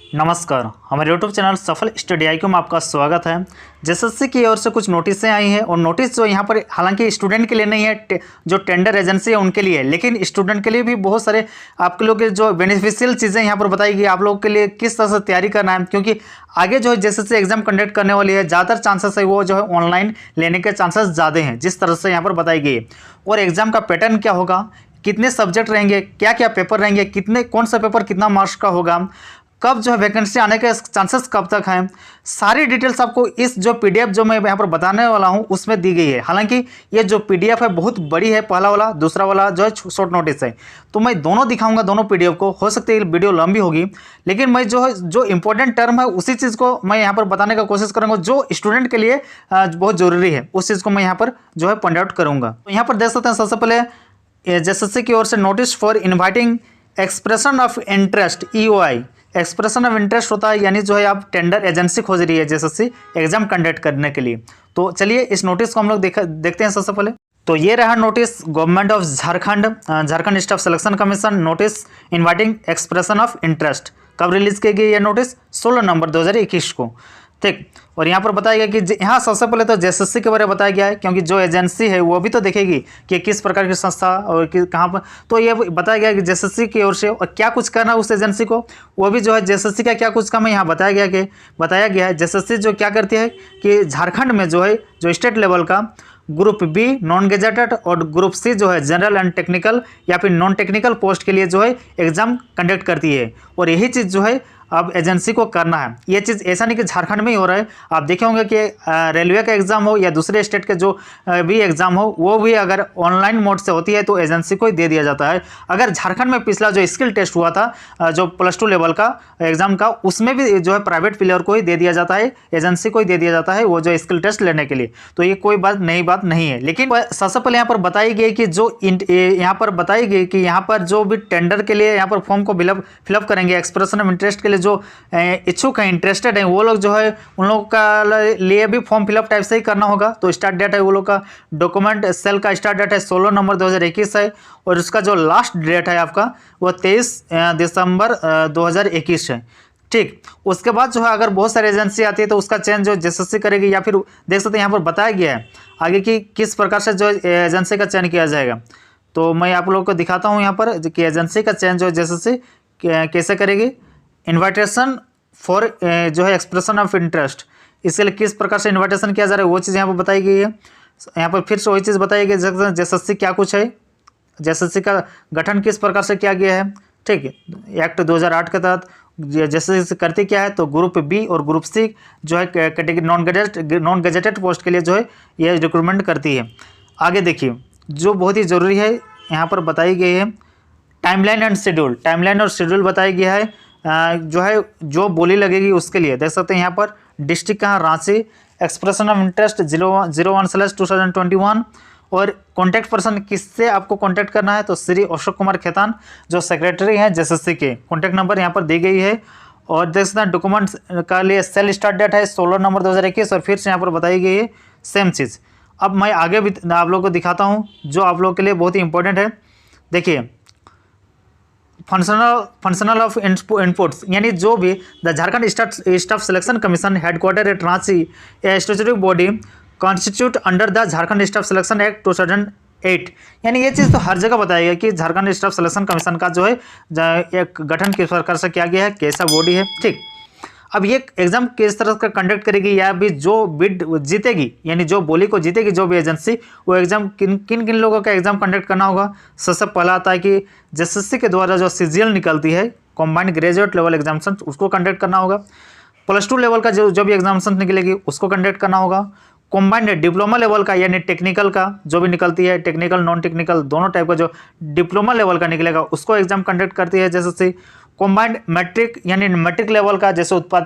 नमस्कार, हमारे YouTube channel सफल स्टडी IQ में आपका स्वागत है। जेएसएससी की ओर से कुछ नोटिसें आई हैं और नोटिस जो यहाँ पर हालांकि स्टूडेंट के लिए नहीं है, जो टेंडर एजेंसी है उनके लिए है, लेकिन स्टूडेंट के लिए भी बहुत सारे आप लोग के जो बेनिफिशियल चीज़ें यहाँ पर बताई गई आप लोग के लिए किस तरह से तैयारी करना है, क्योंकि आगे जो है जेएसएससी एग्जाम कंडक्ट करने वाली है, ज़्यादातर चांसेस है वो जो है ऑनलाइन लेने के चांसेस ज़्यादा हैं जिस तरह से यहाँ पर बताई गई है। और एग्जाम का पैटर्न क्या होगा, कितने सब्जेक्ट रहेंगे, क्या क्या पेपर रहेंगे, कितने कौन सा पेपर कितना मार्क्स का होगा, कब जो है वैकेंसी आने के चांसेस कब तक हैं, सारी डिटेल्स आपको इस जो पीडीएफ जो मैं यहाँ पर बताने वाला हूँ उसमें दी गई है। हालांकि ये जो पीडीएफ है बहुत बड़ी है, पहला वाला, दूसरा वाला जो है शॉर्ट नोटिस है, तो मैं दोनों दिखाऊंगा, दोनों पीडीएफ को। हो सकता है वीडियो लंबी होगी, लेकिन मैं जो है जो इंपॉर्टेंट टर्म है उसी चीज़ को मैं यहाँ पर बताने का कोशिश करूँगा जो स्टूडेंट के लिए बहुत ज़रूरी है, उस चीज़ को मैं यहाँ पर जो है पॉइंट आउट करूँगा। तो यहाँ पर देख सकते हैं सबसे पहले जेएसएससी की ओर से notice for inviting expression of interest EOI। Expression of interest होता है यानी जो है आप टेंडर एजेंसी खोज रही है जेएसएससी एग्जाम कंडक्ट करने के लिए। तो चलिए इस नोटिस को हम लोग देखते हैं सबसे पहले। तो ये रहा notice government of Jharkhand staff selection commission notice inviting expression of interest. कब रिलीज की गई ये नोटिस? 16 नवंबर 2021 को। ठीक, और यहाँ पर बताया गया कि यहाँ सबसे पहले तो जेएसएससी के बारे में बताया गया है, क्योंकि जो एजेंसी है वो भी तो देखेगी कि किस प्रकार की संस्था और कहाँ पर। तो ये बताया गया कि जेएसएससी की ओर से और क्या कुछ करना उस एजेंसी को, वो भी जो है जेएसएससी का क्या कुछ काम है यहाँ बताया गया है। जेएसएससी जो क्या करती है कि झारखंड में जो है जो स्टेट लेवल का ग्रुप बी नॉन गेजेटेड और ग्रुप सी जो है जनरल एंड टेक्निकल या फिर नॉन टेक्निकल पोस्ट के लिए जो है एग्जाम कंडक्ट करती है। और यही चीज़ जो है अब एजेंसी को करना है। ये चीज़ ऐसा नहीं कि झारखंड में ही हो रहा है, आप देखे होंगे कि रेलवे का एग्ज़ाम हो या दूसरे स्टेट के जो भी एग्ज़ाम हो वो भी अगर ऑनलाइन मोड से होती है तो एजेंसी को ही दे दिया जाता है। अगर झारखंड में पिछला जो स्किल टेस्ट हुआ था जो +2 लेवल का एग्ज़ाम का, उसमें भी जो है प्राइवेट प्लेयर को ही दे दिया जाता है, एजेंसी को ही दे दिया जाता है वो जो स्किल टेस्ट लेने के लिए। तो ये कोई नई बात नहीं है। लेकिन सबसे पहले यहाँ पर बताई गई कि जो यहाँ पर बताई गई कि यहाँ पर जो भी टेंडर के लिए यहाँ पर फॉर्म को फिलअप करेंगे, एक्सप्रेशन ऑफ इंटरेस्ट के लिए जो इच्छुक हैं, इंटरेस्टेड हैं, वो लोग जो है उन लोगों का लिए भी फॉर्म फिलअप टाइप से ही करना होगा। तो स्टार्ट डेट है वो लोग का डॉक्यूमेंट सेल का स्टार्ट डेट है 16 नवंबर 2021 है, और उसका जो लास्ट डेट है आपका वो 23 दिसंबर 2021 है। ठीक, उसके बाद जो है अगर बहुत सारी एजेंसी आती है तो उसका चयन जो जेएसएससी करेगी, या फिर देख सकते हैं यहाँ पर बताया गया है आगे कि किस प्रकार से जो एजेंसी का चयन किया जाएगा। तो मैं आप लोगों को दिखाता हूँ यहाँ पर कि एजेंसी का चयन जो है जेएसएससी कैसे करेगी। इन्विटेशन फॉर जो है एक्सप्रेशन ऑफ इंटरेस्ट, इसके लिए किस प्रकार से इन्विटेशन किया जा रहा है वो चीज़ यहाँ पर बताई गई है। यहाँ पर फिर से वही चीज़ बताई गई है जेएसएससी क्या कुछ है, जेएसएससी का गठन किस प्रकार से किया गया है। ठीक है, एक्ट 2008 के तहत जेएसएससी करती क्या है, तो ग्रुप बी और ग्रुप सी जो है कैटेगरी नॉन गजेटेड पोस्ट के लिए जो है ये रिक्रूटमेंट करती है। आगे देखिए जो बहुत ही ज़रूरी है यहाँ पर बताई गई है टाइमलाइन एंड शेड्यूल। टाइमलाइन और शेड्यूल बताया गया है जो है जो बोली लगेगी उसके लिए। देख सकते हैं यहाँ पर डिस्ट्रिक्ट कहाँ, रांची। एक्सप्रेशन ऑफ इंटरेस्ट 01/2021 और कॉन्टैक्ट पर्सन किससे आपको कॉन्टैक्ट करना है, तो श्री अशोक कुमार खेतान जो सेक्रेटरी हैं जेएसएससी के। कॉन्टैक्ट नंबर यहाँ पर दी गई है। और देख सकते हैं डॉक्यूमेंट्स का लिए सेल स्टार्ट डेट है 16 नवंबर 2021 और फिर से यहाँ पर बताई गई है सेम चीज़। अब मैं आगे भी आप लोगों को दिखाता हूँ जो आप लोगों के लिए बहुत ही इंपॉर्टेंट है। देखिए फंक्शनल ऑफ इनपुट्स, यानी जो भी the Jharkhand staff selection commission headquarter at Ranchi a statutory body constitute under the Jharkhand staff selection act 2008। यानी ये चीज़ तो हर जगह बताया गया कि झारखंड स्टाफ सिलेक्शन कमीशन का जो है एक गठन किस प्रकार से किया गया है, कैसा बॉडी है। ठीक, अब ये एग्जाम किस तरह का कंडक्ट करेगी, या भी जो बिड जीतेगी यानी जो बोली को जीतेगी जो भी एजेंसी, वो एग्जाम किन किन लोगों का एग्जाम कंडक्ट करना होगा। सबसे पहला आता है कि जेएसएससी के द्वारा जो CGL निकलती है कॉम्बाइंड ग्रेजुएट लेवल एग्जामिनेशन, उसको कंडक्ट करना होगा। +2 लेवल का जो भी एग्जामिनेशन निकलेगी उसको कंडक्ट करना होगा। कॉम्बाइंड डिप्लोमा लेवल का यानी टेक्निकल का जो भी निकलती है, टेक्निकल नॉन टेक्निकल दोनों टाइप का जो डिप्लोमा लेवल का निकलेगा उसको एग्जाम कंडक्ट करती है जेएसएससी। कॉम्बाइंड मैट्रिक यानी मैट्रिक लेवल का, जैसे उत्पाद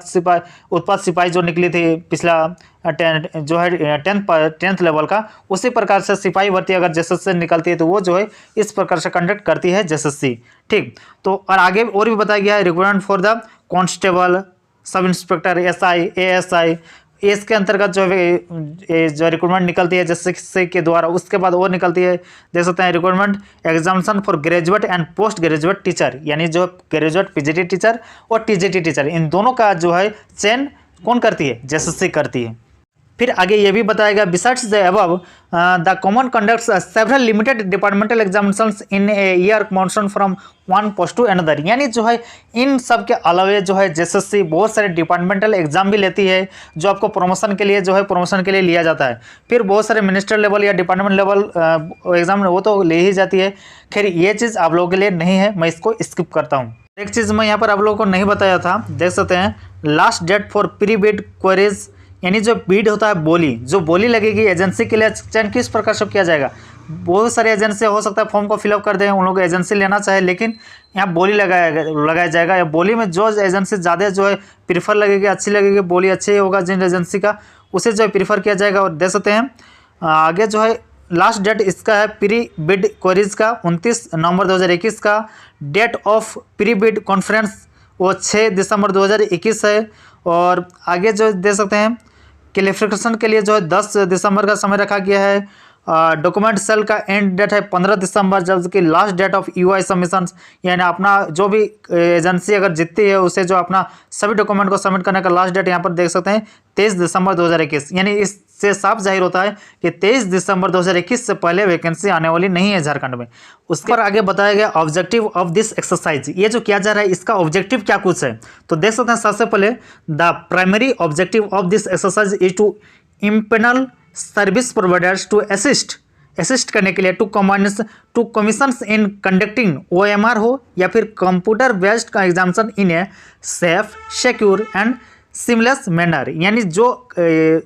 सिपाही जो निकली थी पिछला जो है 10th लेवल का, उसी प्रकार से सिपाही भर्ती अगर जेएसएससी निकलती है तो वो जो है इस प्रकार से कंडक्ट करती है जेएसएससी। ठीक, तो और आगे और भी बताया गया है recruitment for the constable, sub inspector, SI, ASI, age के अंतर्गत जो है जो रिक्रूटमेंट निकलती है जैसे के द्वारा, उसके बाद और निकलती है देख सकते हैं recruitment examination for graduate and post graduate teacher, यानी जो ग्रेजुएट पीजीटी टीचर और टीजीटी टीचर, इन दोनों का जो है चयन कौन करती है, जेएसएससी करती है। फिर आगे ये भी बताया गया besides the above the common conducts several limited departmental examinations in a year monsoon from one post to another, यानी जो है इन सब के अलावे जो है जेएसएससी बहुत सारे डिपार्टमेंटल एग्जाम भी लेती है जो आपको प्रमोशन के लिए जो है प्रमोशन के लिए लिया जाता है। फिर बहुत सारे मिनिस्टर लेवल या डिपार्टमेंट लेवल एग्जाम वो तो ले ही जाती है। खैर ये चीज़ आप लोगों के लिए नहीं है, मैं इसको स्किप करता हूँ। एक चीज़ मैं यहाँ पर आप लोगों को नहीं बताया था, देख सकते हैं last date for pre bid queries, यानी जो बीड होता है बोली, जो बोली लगेगी एजेंसी के लिए चयन किस प्रकार से किया जाएगा। बहुत सारे एजेंसी हो सकता है फॉर्म को फिलअप कर दें, उन लोग एजेंसी लेना चाहे, लेकिन यहाँ बोली लगाया जाएगा। या बोली में जो एजेंसी ज़्यादा जो है प्रीफर लगेगी, अच्छी लगेगी, बोली अच्छी होगा जिन एजेंसी का, उसे जो है प्रीफर किया जाएगा। और दे सकते हैं आगे जो है लास्ट डेट इसका है प्री बिड क्वेरीज का 29 नवंबर 2021 का। Date of pre bid conference वो 6 दिसंबर 2021 है। और आगे जो दे सकते हैं क्लियरिफिकेशन के लिए जो है 10 दिसंबर का समय रखा गया है। डॉक्यूमेंट सेल का एंड डेट है 15 दिसंबर, जबकि last date of UI submission, यानी अपना जो भी एजेंसी अगर जीतती है उसे जो अपना सभी डॉक्यूमेंट को सबमिट करने का लास्ट डेट यहाँ पर देख सकते हैं 23 दिसंबर 2021। यानी इससे साफ जाहिर होता है कि 23 दिसंबर 2021 से पहले वैकेंसी आने वाली नहीं है झारखंड में। उस पर आगे बताया गया ऑब्जेक्टिव ऑफ दिस एक्सरसाइज, ये जो किया जा रहा है इसका ऑब्जेक्टिव क्या कुछ है, तो देख सकते हैं सबसे पहले the primary objective of this exercise is to empanel service providers to assist करने के लिए to commission in conducting OMR हो या फिर कंप्यूटर बेस्ड का examination in a safe secure and seamless manner, यानी जो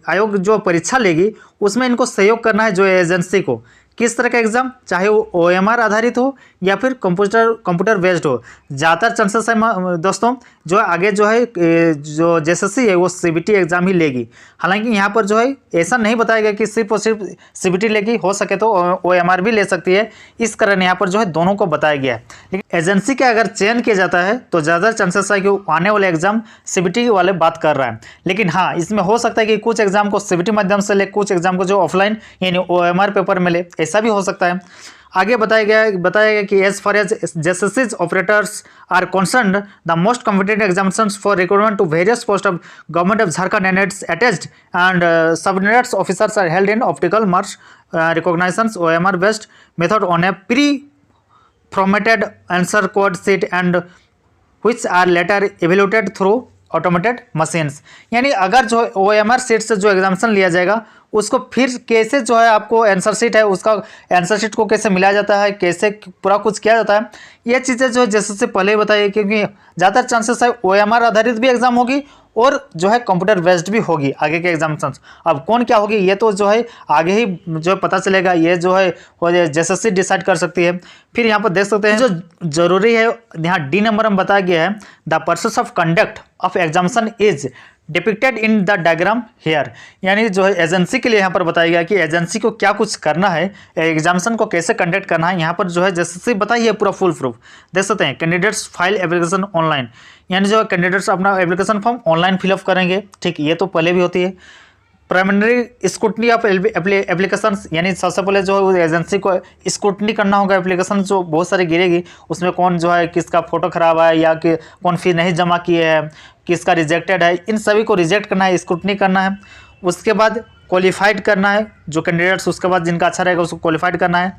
आयोग जो परीक्षा लेगी उसमें इनको सहयोग करना है जो एजेंसी को। किस तरह का एग्जाम, चाहे वो OMR आधारित हो या फिर कंप्यूटर बेस्ड हो। ज़्यादातर चांसेस है दोस्तों जो आगे जो है जो जेएसएससी है वो CBT एग्जाम ही लेगी। हालांकि यहाँ पर जो है ऐसा नहीं बताया गया कि सिर्फ और सिर्फ CBT लेगी, हो सके तो OMR भी ले सकती है, इस कारण यहाँ पर जो है दोनों को बताया गया है। लेकिन एजेंसी का अगर चयन किया जाता है तो ज़्यादा चांसेस है कि वो आने वाले एग्जाम CBT वाले बात कर रहा है। लेकिन हाँ, इसमें हो सकता है कि कुछ एग्जाम को CBT माध्यम से ले, कुछ एग्जाम को जो ऑफलाइन यानी OMR पेपर में ले, ऐसा भी हो सकता है। आगे बताया गया कि as far as JSSC operators are concerned the most competitive examinations for recruitment to various post of government of Jharkhand and its attached and subordinates officers are held in optical marks recognitions OMR based method on a pre formatted answer code sheet and which are later evaluated through automated machines, यानी अगर जो OMR seat से जो examination लिया जाएगा उसको फिर कैसे जो है आपको आंसर शीट है उसका आंसर शीट को कैसे मिलाया जाता है, कैसे पूरा कुछ किया जाता है, ये चीज़ें जो है जैसे से पहले ही बताइए, क्योंकि ज़्यादातर चांसेस है OMR आधारित भी एग्जाम होगी और जो है कंप्यूटर बेस्ड भी होगी आगे के एग्जामिनेशन। अब कौन क्या होगी ये तो जो है आगे ही जो है पता चलेगा, ये जो है वो जेएसएससी डिसाइड कर सकती है। फिर यहाँ पर देख सकते हैं जो जरूरी है, यहाँ D नंबर में बताया गया है the process of conduct of examination is depicted in the diagram hair, यानी जो है एजेंसी के लिए यहाँ पर बताया गया कि एजेंसी को क्या कुछ करना है, एग्जामिनेशन को कैसे कंडक्ट करना है। यहाँ पर जो है जेएसएससी बताइए पूरा फुल प्रूफ देख सकते हैं। कैंडिडेट्स फाइल एप्लीकेशन ऑनलाइन, यानी जो कैंडिडेट्स अपना एप्लीकेशन फॉर्म ऑनलाइन फिलअप करेंगे, ठीक, ये तो पहले भी होती है। प्राइमरी स्क्रूटनी ऑफ एप्लीकेशन, यानी सबसे पहले जो है एजेंसी को स्क्रूटनी करना होगा, एप्लीकेशन जो बहुत सारी गिरेगी उसमें कौन जो है किसका फोटो खराब है या कि कौन फी नहीं जमा किए है, किसका रिजेक्टेड है, इन सभी को रिजेक्ट करना है, स्क्रूटनी करना है। उसके बाद क्वालिफाइड करना है जो कैंडिडेट्स, उसके बाद जिनका अच्छा रहेगा उसको क्वालिफाइड करना है।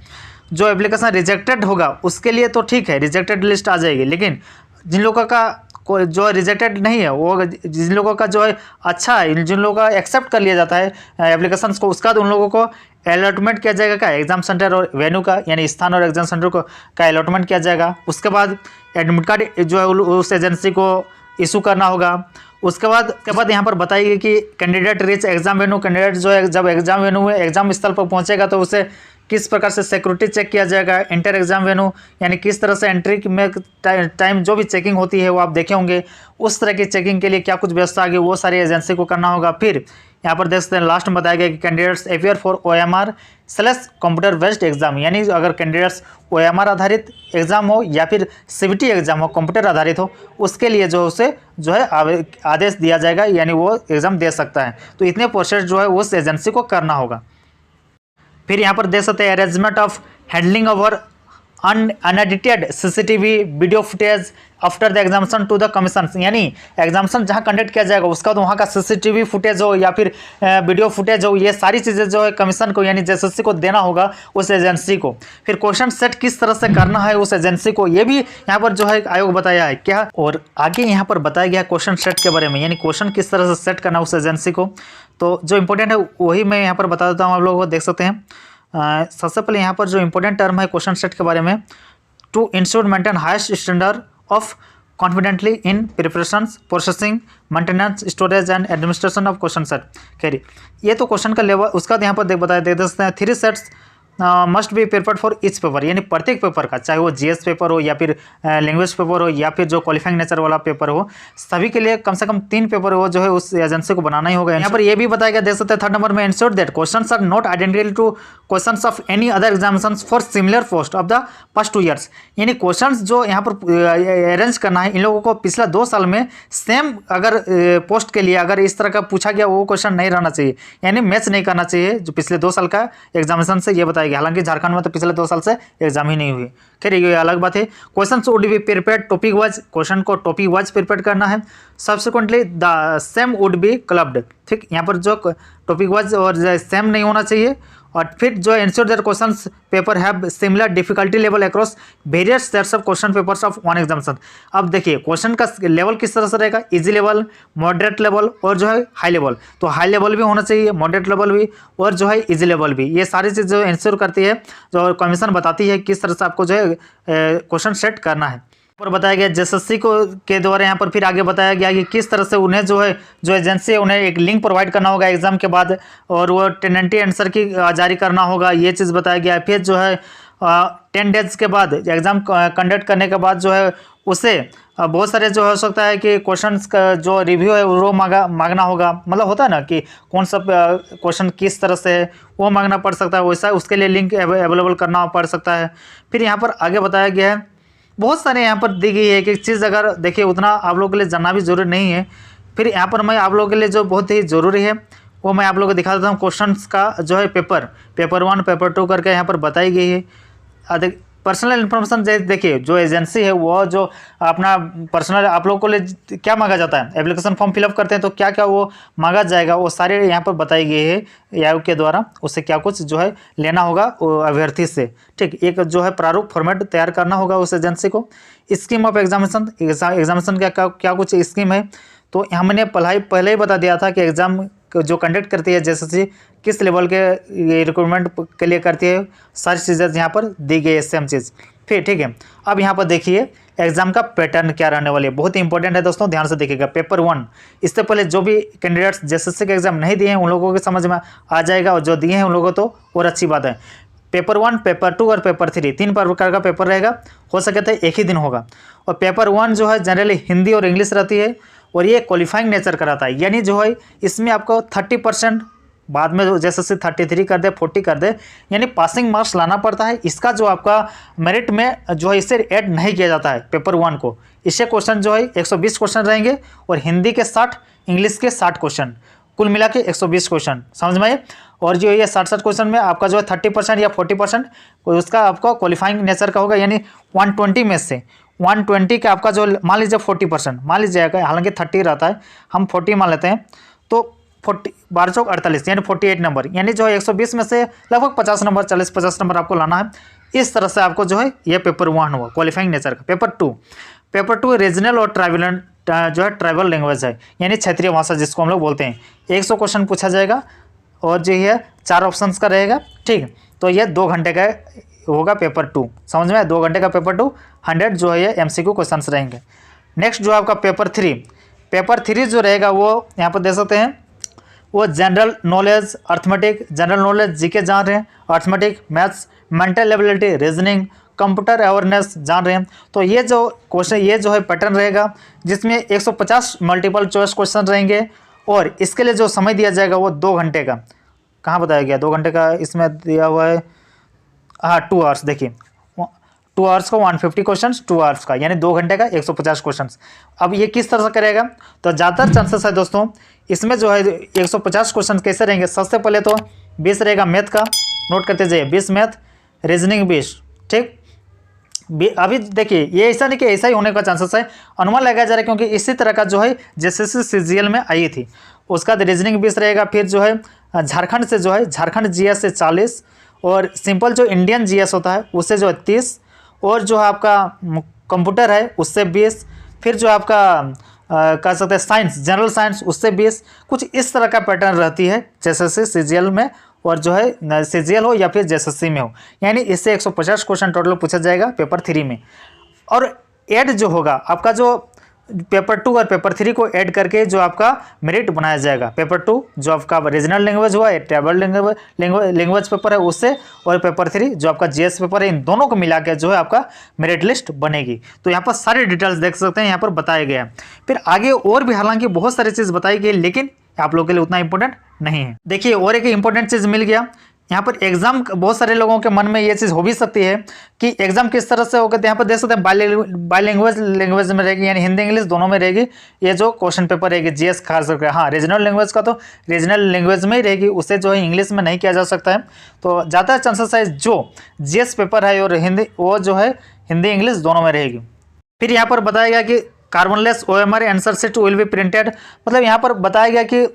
जो एप्लीकेशन रिजेक्टेड होगा उसके लिए तो ठीक है, रिजेक्टेड लिस्ट आ जाएगी, लेकिन जिन लोगों का जो रिजेक्टेड नहीं है, वो जिन लोगों का जो है अच्छा है, जिन लोगों का एक्सेप्ट कर लिया जाता है एप्लीकेशंस को, उसका उन लोगों को अलॉटमेंट किया जाएगा का एग्जाम सेंटर और वेन्यू का, यानी स्थान और एग्जाम सेंटर को का अलॉटमेंट किया जाएगा। उसके बाद एडमिट कार्ड जो है उस एजेंसी को इशू करना होगा। उसके बाद यहाँ पर बताइए कि candidate reach exam venue, candidate जो है जब एग्जाम वेन्यू में एग्जाम स्थल पर पहुँचेगा तो उसे किस प्रकार से सिक्योरिटी चेक किया जाएगा। इंटर एग्जाम वेन्यू, यानी किस तरह से एंट्री में टाइम जो भी चेकिंग होती है वो आप देखे होंगे, उस तरह की चेकिंग के लिए क्या कुछ व्यवस्था आगे वो सारी एजेंसी को करना होगा। फिर यहाँ पर देख सकते हैं लास्ट में बताया गया कि candidates appear for OMR / computer based exam, यानी अगर कैंडिडेट्स OMR आधारित एग्जाम हो या फिर CBT एग्जाम हो, कंप्यूटर आधारित हो, उसके लिए जो उसे जो है आदेश दिया जाएगा, यानी वो एग्जाम दे सकता है। तो इतने प्रोसेस जो है उस एजेंसी को करना होगा। फिर यहाँ पर देख सकते हैं arrangement of handling over unedited CCTV video footage after the examination to the commission, यानी एग्जामिनेशन जहाँ कंडक्ट किया जाएगा उसका तो वहाँ का CCTV फुटेज हो या फिर वीडियो फुटेज हो, ये सारी चीज़ें जो है कमीशन को यानी JSSC को देना होगा उस एजेंसी को। फिर क्वेश्चन सेट किस तरह से करना है उस एजेंसी को, ये भी यहाँ पर जो है आयोग बताया है क्या, और आगे यहाँ पर बताया गया क्वेश्चन सेट के बारे में, यानी क्वेश्चन किस तरह से सेट करना है उस एजेंसी को। तो जो इंपॉर्टेंट है वही मैं यहाँ पर बता देता हूँ, आप लोगों को देख सकते हैं। सबसे पहले यहाँ पर जो इंपॉर्टेंट टर्म है क्वेश्चन सेट के बारे में, to ensure maintain highest standard of confidently in preparations, processing, maintenance, storage and administration of question set. करिए ये तो क्वेश्चन का लेवल, उसका यहाँ पर बताया दे सकते हैं 3 sets must be prepared for each paper, यानी प्रत्येक पेपर का, चाहे वो GS पेपर हो या फिर लैंग्वेज पेपर हो या फिर जो क्वालिफाइंग नेचर वाला पेपर हो, सभी के लिए कम से कम 3 पेपर हो जो है उस एजेंसी को बनाना ही होगा। यहाँ पर ये भी बताया गया, देख सकते हैं 3rd नंबर में, ensure that questions are not identical to questions of any other examinations for similar post of the past 2 years, यानी क्वेश्चंस जो यहाँ पर अरेंज करना है इन लोगों को पिछला 2 साल में सेम अगर पोस्ट के लिए अगर इस तरह का पूछा गया वो क्वेश्चन नहीं रहना चाहिए, यानी मैच नहीं करना चाहिए जो पिछले 2 साल का एग्जामिनेशन से, ये बताया गया। हालांकि झारखंड में तो पिछले 2 साल से एग्जाम ही नहीं हुई, खैर ये अलग बात है। Question would be prepared topic wise, question को टॉपिक वाइज प्रिपेयर करना है। Subsequently the same would be clubbed, ठीक, यहाँ पर जो टॉपिक वाइज और सेम नहीं होना चाहिए। और फिर जो ensure that questions paper have similar difficulty level across various sets of question papers of one examination. अब देखिए क्वेश्चन का लेवल किस तरह से रहेगा, इजी लेवल, मॉडरेट लेवल और जो है हाई लेवल। तो हाई लेवल भी होना चाहिए, मॉडरेट लेवल भी और जो है इजी लेवल भी, ये सारी चीज़ जो इंश्योर करती है, जो कमीशन बताती है किस तरह से आपको जो है क्वेश्चन सेट करना है। पर बताया गया JSSC को के द्वारा यहाँ पर फिर आगे बताया गया कि किस तरह से उन्हें जो है जो एजेंसी है उन्हें एक लिंक प्रोवाइड करना होगा एग्जाम के बाद, और वो टेनेंटी आंसर की जारी करना होगा, ये चीज़ बताया गया। फिर जो है 10 डेज के बाद एग्ज़ाम कंडक्ट करने के बाद जो है उसे बहुत सारे जो हो सकता है कि क्वेश्चंस का जो रिव्यू है वो मांगना होगा, मतलब होता है ना कि कौन सा क्वेश्चन किस तरह से है वो मांगना पड़ सकता है, वैसा उसके लिए लिंक अवेलेबल करना पड़ सकता है। फिर यहाँ पर आगे बताया गया है, बहुत सारे यहाँ पर दी गई है कि चीज़ अगर देखिए उतना आप लोगों के लिए जानना भी जरूरी नहीं है। फिर यहाँ पर मैं आप लोगों के लिए जो बहुत ही ज़रूरी है वो मैं आप लोगों को दिखा देता हूँ। क्वेश्चंस का जो है पेपर 1 पेपर 2 करके यहाँ पर बताई गई है। पर्सनल इन्फॉर्मेशन देखिए जो एजेंसी है वो जो अपना पर्सनल आप लोगों को लिए क्या मांगा जाता है, एप्लीकेशन फॉर्म फिलअप करते हैं तो क्या क्या वो मांगा जाएगा वो सारे यहाँ पर बताई गई है आयोग के द्वारा, उससे क्या कुछ जो है लेना होगा अभ्यर्थी से, ठीक। एक जो है प्रारूप फॉर्मेट तैयार करना होगा उस एजेंसी को। स्कीम ऑफ एग्जामिनेशन का क्या कुछ स्कीम है, तो हमने पहले ही बता दिया था कि एग्ज़ाम जो कंडक्ट करती है JSSC किस लेवल के रिक्रूटमेंट के लिए करती है, सारी चीज़ें यहाँ पर दी गई है सेम चीज़। फिर ठीक है, अब यहाँ पर देखिए एग्जाम का पैटर्न क्या रहने वाली है, बहुत ही इंपॉर्टेंट है दोस्तों, ध्यान से देखिएगा। पेपर 1 इससे पहले जो भी कैंडिडेट्स JSSC के एग्जाम नहीं दिए हैं उन लोगों के समझ में आ जाएगा, और जो दिए हैं उन लोगों को तो और अच्छी बात है। पेपर 1, पेपर 2 और पेपर 3 3 प्रकार का पेपर रहेगा, हो सके तो एक ही दिन होगा। और पेपर 1 जो है जनरली हिंदी और इंग्लिश रहती है, और ये क्वालिफाइंग नेचर का रहता है, यानी जो है इसमें आपको 30% बाद में JSSC 33 कर दे 40 कर दे, यानी पासिंग मार्क्स लाना पड़ता है। इसका जो आपका मेरिट में जो है इससे ऐड नहीं किया जाता है पेपर 1 को। इससे क्वेश्चन जो है 120 क्वेश्चन रहेंगे, और हिंदी के 60, इंग्लिश के 60 क्वेश्चन, कुल मिला के 120 क्वेश्चन, समझ में आए। और जो ये 60 क्वेश्चन में आपका जो है 30% या 40% उसका आपका क्वालिफाइंग नेचर का होगा, यानी 120 में से 120 का आपका जो मान लीजिए 40% मान लीजिएगा, हालांकि 30 रहता है, हम 40 मान लेते हैं, तो 40 12 चौक 48 यानी 48 नंबर, यानी जो है 120 में से लगभग 50 नंबर 40-50 नंबर आपको लाना है। इस तरह से आपको जो है ये पेपर 1 हुआ क्वालिफाइंग नेचर का। पेपर 2 रीजनल और जो है ट्राइबल लैंग्वेज है, यानी क्षेत्रीय भाषा जिसको हम लोग बोलते हैं। 100 क्वेश्चन पूछा जाएगा, और जो है 4 ऑप्शंस का रहेगा, ठीक। तो ये 2 घंटे का होगा पेपर 2, समझ में, 2 घंटे का पेपर 2, 100 जो है ये MCQ क्वेश्चन रहेंगे। नेक्स्ट जो आपका पेपर 3 जो रहेगा वो यहाँ पर देख सकते हैं, वो general knowledge, arithmetic, general knowledge GK जान रहे हैं, arithmetic, maths, mental ability, reasoning, computer awareness जान रहे हैं। तो ये जो क्वेश्चन ये जो है पैटर्न रहेगा, जिसमें 150 मल्टीपल चॉइस क्वेश्चन रहेंगे, और इसके लिए जो समय दिया जाएगा वो 2 घंटे का, कहाँ बताया गया 2 घंटे का, इसमें दिया हुआ है हाँ 2 आवर्स। देखिए 2 आवर्स का 150 क्वेश्चन, 2 आवर्स का यानी 2 घंटे का 150 क्वेश्चन। अब ये किस तरह से करेगा, तो ज़्यादातर चांसेस है दोस्तों इसमें जो है 150 क्वेश्चन कैसे रहेंगे। सबसे पहले तो 20 रहेगा मैथ का, नोट करते जाइए 20 मैथ, रीजनिंग 20, ठीक। अभी देखिए ये ऐसा नहीं कि ऐसा ही होने का चांसेस है, अनुमान लगाया जा रहा है क्योंकि इसी तरह का जो है जेएसएससी सीजीएल में आई थी। उसका रीजनिंग 20 रहेगा, फिर जो है झारखंड से जो है झारखंड जीएस से 40, और सिंपल जो इंडियन जीएस होता है उससे जो है 30, और जो है आपका कंप्यूटर है उससे 20, फिर जो आपका कह सकते हैं साइंस जनरल साइंस उससे 20। कुछ इस तरह का पैटर्न रहती है जेएसएससी सीजीएल में, और जो है सीजीएल हो या फिर जेएसएससी में हो, यानी इससे 150 क्वेश्चन टोटल पूछा जाएगा पेपर 3 में। और ऐड जो होगा आपका जो पेपर 2 और पेपर 3 को ऐड करके जो आपका मेरिट बनाया जाएगा। पेपर 2 जो आपका रीजनल लैंग्वेज हुआ, ट्राइबल लैंग्वेज पेपर है उससे, और पेपर 3 जो आपका जीएस पेपर है, इन दोनों को मिला के जो है आपका मेरिट लिस्ट बनेगी। तो यहाँ पर सारी डिटेल्स देख सकते हैं, यहाँ पर बताया गया है। फिर आगे और भी हालांकि बहुत सारी चीज़ बताई गई, लेकिन आप लोगों के लिए उतना इंपॉर्टेंट नहीं है। देखिए और एक इंपॉर्टेंट चीज़ मिल गया यहाँ पर एग्जाम, बहुत सारे लोगों के मन में ये चीज़ हो भी सकती है कि एग्जाम किस तरह से होगा। तो यहाँ पर देख सकते हैं बाईलैंग्वेज में रहेगी, यानी हिंदी इंग्लिश दोनों में रहेगी ये जो क्वेश्चन पेपर रहेगी जीएस खास करके। हाँ रीजनल लैंग्वेज का तो रीजनल लैंग्वेज में ही रहेगी, उससे जो है इंग्लिश में नहीं किया जा सकता है। तो ज़्यादा चांसेस है जो जीएस पेपर है और हिंदी, वो जो है हिंदी इंग्लिश दोनों में रहेगी। फिर यहाँ पर बताया गया कि कार्बनलेस OMR answer sheet will be printed, मतलब यहाँ पर बताया गया कि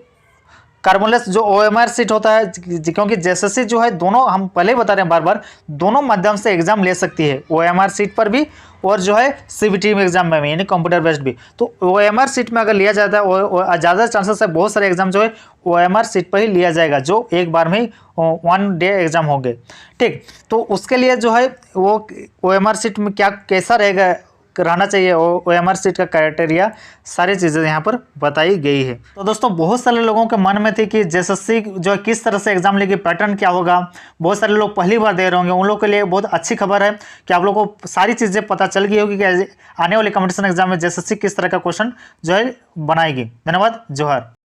कार्बनलेस जो OMR शीट होता है, क्योंकि जेएसएससी जो है दोनों, हम पहले ही बता रहे हैं बार बार, दोनों माध्यम से एग्जाम ले सकती है, OMR शीट पर भी और जो है CBT में एग्जाम में भी, यानी कंप्यूटर बेस्ड भी। तो OMR शीट में अगर लिया जाता है, ज़्यादा चांसेस है बहुत सारे एग्जाम जो है OMR शीट पर ही लिया जाएगा, जो एक बार में ही 1 डे एग्जाम होंगे, ठीक। तो उसके लिए जो है वो OMR शीट में क्या कैसा रहेगा रहना चाहिए, OMR शीट का क्राइटेरिया, सारी चीज़ें यहाँ पर बताई गई है। तो दोस्तों बहुत सारे लोगों के मन में थी कि जेएसएससी जो है किस तरह से एग्जाम लेगी, पैटर्न क्या होगा, बहुत सारे लोग पहली बार दे रहे होंगे, उन लोगों के लिए बहुत अच्छी खबर है कि आप लोगों को सारी चीज़ें पता चल गई होगी कि आने वाले कॉम्पिटिशन एग्जाम में जेएसएससी किस तरह का क्वेश्चन जो है बनाएगी। धन्यवाद, जोहार।